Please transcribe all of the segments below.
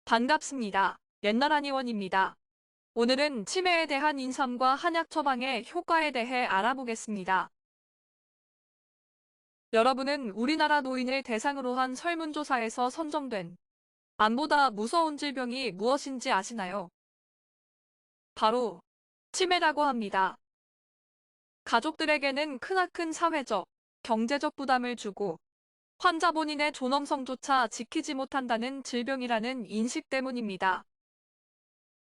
반갑습니다. 옛날 의원입니다. 오늘은 치매에 대한 인삼과 한약 처방의 효과에 대해 알아보겠습니다. 여러분은 우리나라 노인을 대상으로 한 설문조사에서 선정된 암보다 무서운 질병이 무엇인지 아시나요? 바로 치매라고 합니다. 가족들에게는 크나큰 사회적, 경제적 부담을 주고 환자 본인의 존엄성조차 지키지 못한다는 질병이라는 인식 때문입니다.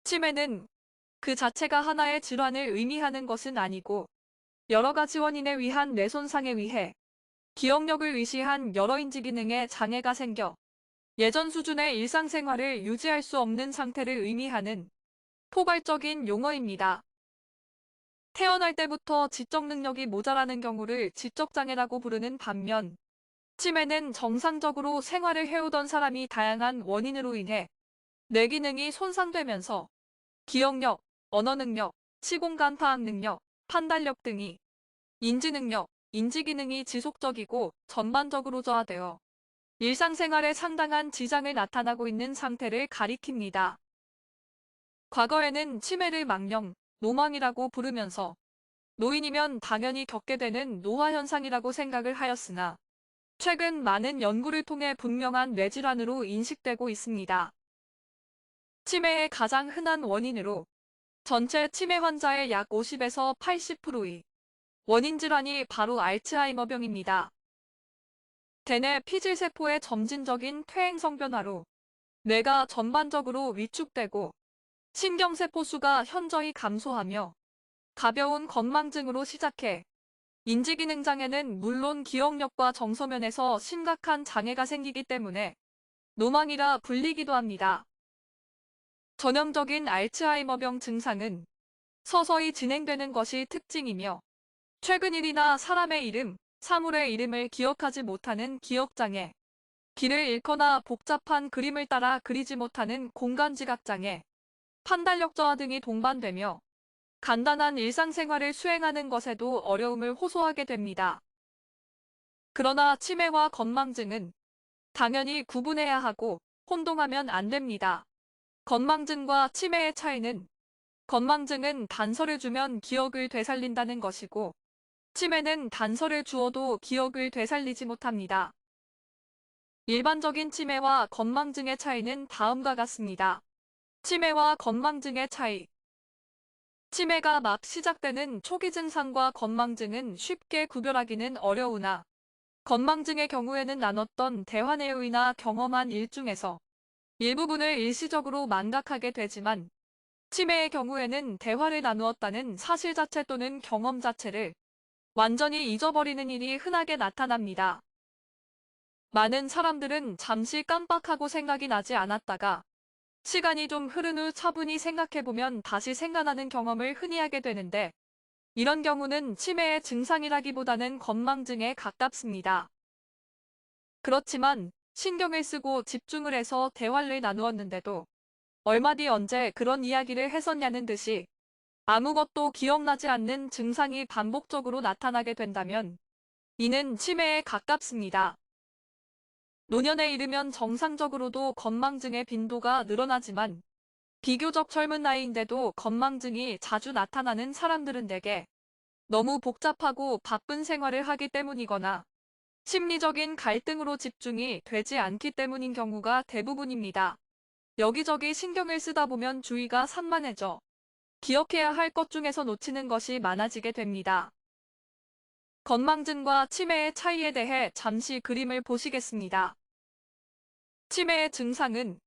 치매는 그 자체가 하나의 질환을 의미하는 것은 아니고 여러 가지 원인에 의한 뇌손상에 의해 기억력을 의시한 여러 인지 기능에 장애가 생겨 예전 수준의 일상생활을 유지할 수 없는 상태를 의미하는 포괄적인 용어입니다. 태어날 때부터 지적 능력이 모자라는 경우를 지적장애라고 부르는 반면 치매는 정상적으로 생활을 해오던 사람이 다양한 원인으로 인해 뇌 기능이 손상되면서 기억력, 언어 능력, 시공간 파악 능력, 판단력 등이 인지 능력, 인지 기능이 지속적이고 전반적으로 저하되어 일상생활에 상당한 지장을 나타나고 있는 상태를 가리킵니다. 과거에는 치매를 망령, 노망이라고 부르면서 노인이면 당연히 겪게 되는 노화 현상이라고 생각을 하였으나 최근 많은 연구를 통해 분명한 뇌질환으로 인식되고 있습니다. 치매의 가장 흔한 원인으로 전체 치매 환자의 약 50에서 80%의 원인 질환이 바로 알츠하이머병입니다. 대뇌 피질세포의 점진적인 퇴행성 변화로 뇌가 전반적으로 위축되고 신경세포 수가 현저히 감소하며 가벼운 건망증으로 시작해 인지기능 장애는 물론 기억력과 정서면에서 심각한 장애가 생기기 때문에 노망이라 불리기도 합니다. 전형적인 알츠하이머병 증상은 서서히 진행되는 것이 특징이며 최근 일이나 사람의 이름, 사물의 이름을 기억하지 못하는 기억장애, 길을 잃거나 복잡한 그림을 따라 그리지 못하는 공간지각장애, 판단력 저하 등이 동반되며 간단한 일상생활을 수행하는 것에도 어려움을 호소하게 됩니다. 그러나 치매와 건망증은 당연히 구분해야 하고 혼동하면 안 됩니다. 건망증과 치매의 차이는 건망증은 단서를 주면 기억을 되살린다는 것이고 치매는 단서를 주어도 기억을 되살리지 못합니다. 일반적인 치매와 건망증의 차이는 다음과 같습니다. 치매와 건망증의 차이. 치매가 막 시작되는 초기 증상과 건망증은 쉽게 구별하기는 어려우나 건망증의 경우에는 나눴던 대화 내용이나 경험한 일 중에서 일부분을 일시적으로 망각하게 되지만 치매의 경우에는 대화를 나누었다는 사실 자체 또는 경험 자체를 완전히 잊어버리는 일이 흔하게 나타납니다. 많은 사람들은 잠시 깜빡하고 생각이 나지 않았다가 시간이 좀 흐른 후 차분히 생각해보면 다시 생각나는 경험을 흔히 하게 되는데 이런 경우는 치매의 증상이라기보다는 건망증에 가깝습니다. 그렇지만 신경을 쓰고 집중을 해서 대화를 나누었는데도 얼마 뒤 언제 그런 이야기를 했었냐는 듯이 아무것도 기억나지 않는 증상이 반복적으로 나타나게 된다면 이는 치매에 가깝습니다. 노년에 이르면 정상적으로도 건망증의 빈도가 늘어나지만 비교적 젊은 나이인데도 건망증이 자주 나타나는 사람들은 대개 너무 복잡하고 바쁜 생활을 하기 때문이거나 심리적인 갈등으로 집중이 되지 않기 때문인 경우가 대부분입니다. 여기저기 신경을 쓰다 보면 주의가 산만해져 기억해야 할 것 중에서 놓치는 것이 많아지게 됩니다. 건망증과 치매의 차이에 대해 잠시 그림을 보시겠습니다. 치매의 증상은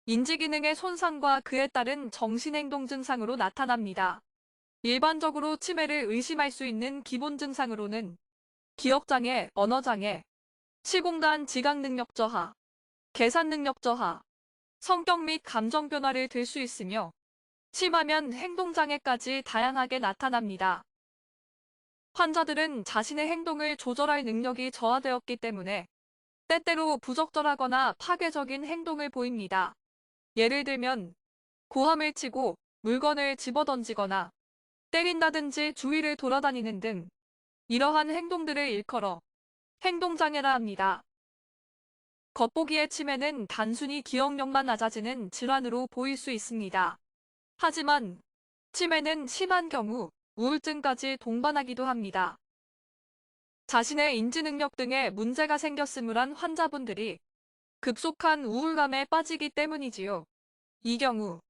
인지기능의 손상과 그에 따른 정신행동 증상으로 나타납니다. 일반적으로 치매를 의심할 수 있는 기본 증상으로는 기억장애, 언어장애, 시공간 지각능력 저하, 계산능력 저하, 성격 및 감정 변화를 들 수 있으며 심하면 행동장애까지 다양하게 나타납니다. 환자들은 자신의 행동을 조절할 능력이 저하되었기 때문에 때때로 부적절하거나 파괴적인 행동을 보입니다. 예를 들면 고함을 치고 물건을 집어던지거나 때린다든지 주위를 돌아다니는 등 이러한 행동들을 일컬어 행동장애라 합니다. 겉보기에 치매는 단순히 기억력만 낮아지는 질환으로 보일 수 있습니다. 하지만 치매는 심한 경우 우울증까지 동반하기도 합니다. 자신의 인지 능력 등에 문제가 생겼음을 한 환자분들이 급속한 우울감에 빠지기 때문이지요. 이 경우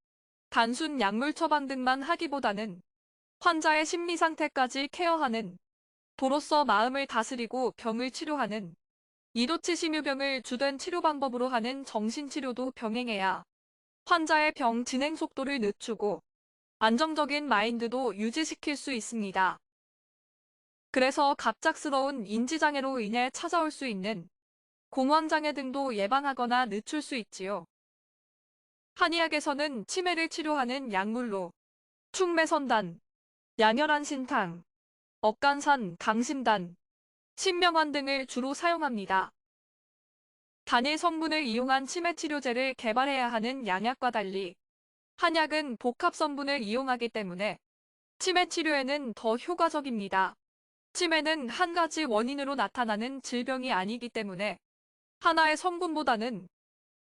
단순 약물 처방 등만 하기보다는 환자의 심리 상태까지 케어하는, 도로서 마음을 다스리고 병을 치료하는, 이도치 심유병을 주된 치료 방법으로 하는 정신치료도 병행해야 환자의 병 진행 속도를 늦추고 안정적인 마인드도 유지시킬 수 있습니다. 그래서 갑작스러운 인지장애로 인해 찾아올 수 있는 공황장애 등도 예방하거나 늦출 수 있지요. 한의학에서는 치매를 치료하는 약물로 충매선단, 양혈안신탕, 억간산, 강심단, 신명환 등을 주로 사용합니다. 단일 성분을 이용한 치매 치료제를 개발해야 하는 양약과 달리 한약은 복합 성분을 이용하기 때문에 치매 치료에는 더 효과적입니다. 치매는 한 가지 원인으로 나타나는 질병이 아니기 때문에 하나의 성분보다는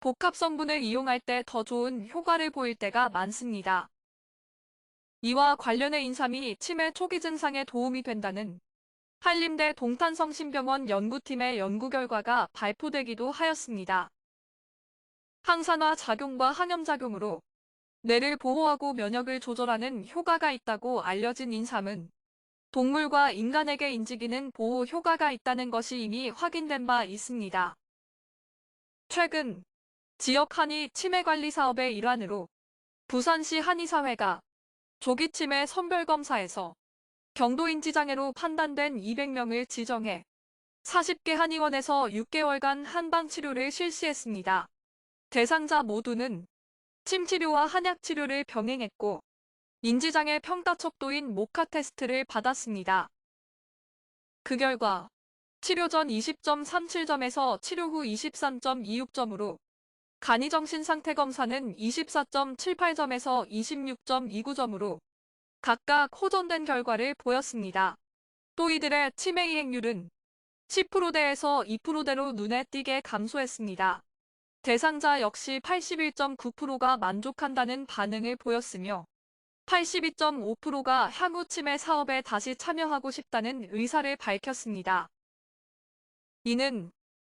복합 성분을 이용할 때 더 좋은 효과를 보일 때가 많습니다. 이와 관련해 인삼이 치매 초기 증상에 도움이 된다는 한림대 동탄성심병원 연구팀의 연구 결과가 발표되기도 하였습니다. 항산화 작용과 항염 작용으로 뇌를 보호하고 면역을 조절하는 효과가 있다고 알려진 인삼은 동물과 인간에게 인지기능 보호 효과가 있다는 것이 이미 확인된 바 있습니다. 최근 지역 한의 치매 관리 사업의 일환으로 부산시 한의사회가 조기 치매 선별검사에서 경도 인지장애로 판단된 200명을 지정해 40개 한의원에서 6개월간 한방 치료를 실시했습니다. 대상자 모두는 침치료와 한약치료를 병행했고 인지장애 평가 척도인 모카 테스트를 받았습니다. 그 결과 치료 전 20.37점에서 치료 후 23.26점으로 간이정신상태검사는 24.78점에서 26.29점으로 각각 호전된 결과를 보였습니다. 또 이들의 치매 이행률은 10%대에서 2%대로 눈에 띄게 감소했습니다. 대상자 역시 81.9%가 만족한다는 반응을 보였으며 82.5%가 향후 치매 사업에 다시 참여하고 싶다는 의사를 밝혔습니다. 이는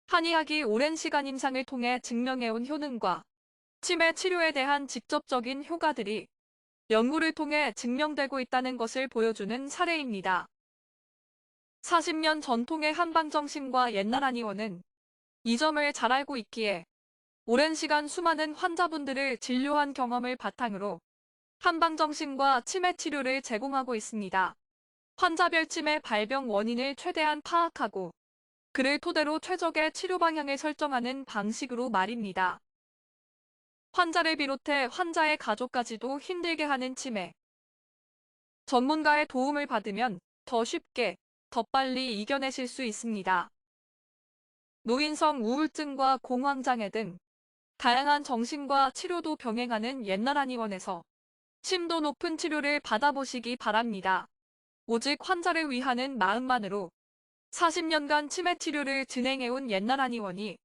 한의학이 오랜 시간 임상을 통해 증명해온 효능과 치매 치료에 대한 직접적인 효과들이 연구를 통해 증명되고 있다는 것을 보여주는 사례입니다. 40년 전통의 한방정신과 옛날 한의원은 이 점을 잘 알고 있기에 오랜 시간 수많은 환자분들을 진료한 경험을 바탕으로 한방정신과 치매 치료를 제공하고 있습니다. 환자별 치매 발병 원인을 최대한 파악하고 그를 토대로 최적의 치료 방향을 설정하는 방식으로 말입니다. 환자를 비롯해 환자의 가족까지도 힘들게 하는 치매. 전문가의 도움을 받으면 더 쉽게, 더 빨리 이겨내실 수 있습니다. 노인성 우울증과 공황장애 등 다양한 정신과 치료도 병행하는 옛날 한의원에서 심도 높은 치료를 받아보시기 바랍니다. 오직 환자를 위하는 마음만으로 40년간 치매 치료를 진행해온 옛날 한의원이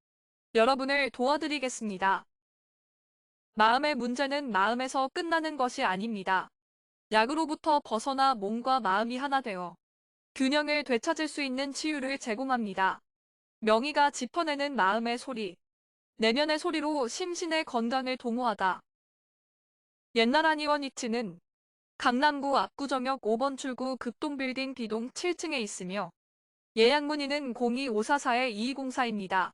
여러분을 도와드리겠습니다. 마음의 문제는 마음에서 끝나는 것이 아닙니다. 약으로부터 벗어나 몸과 마음이 하나 되어 균형을 되찾을 수 있는 치유를 제공합니다. 명의가 짚어내는 마음의 소리, 내면의 소리로 심신의 건강을 도모하다. 옛날 한의원 위치는 강남구 압구정역 5번 출구 급동빌딩 B동 7층에 있으며 예약 문의는 02544-2204입니다.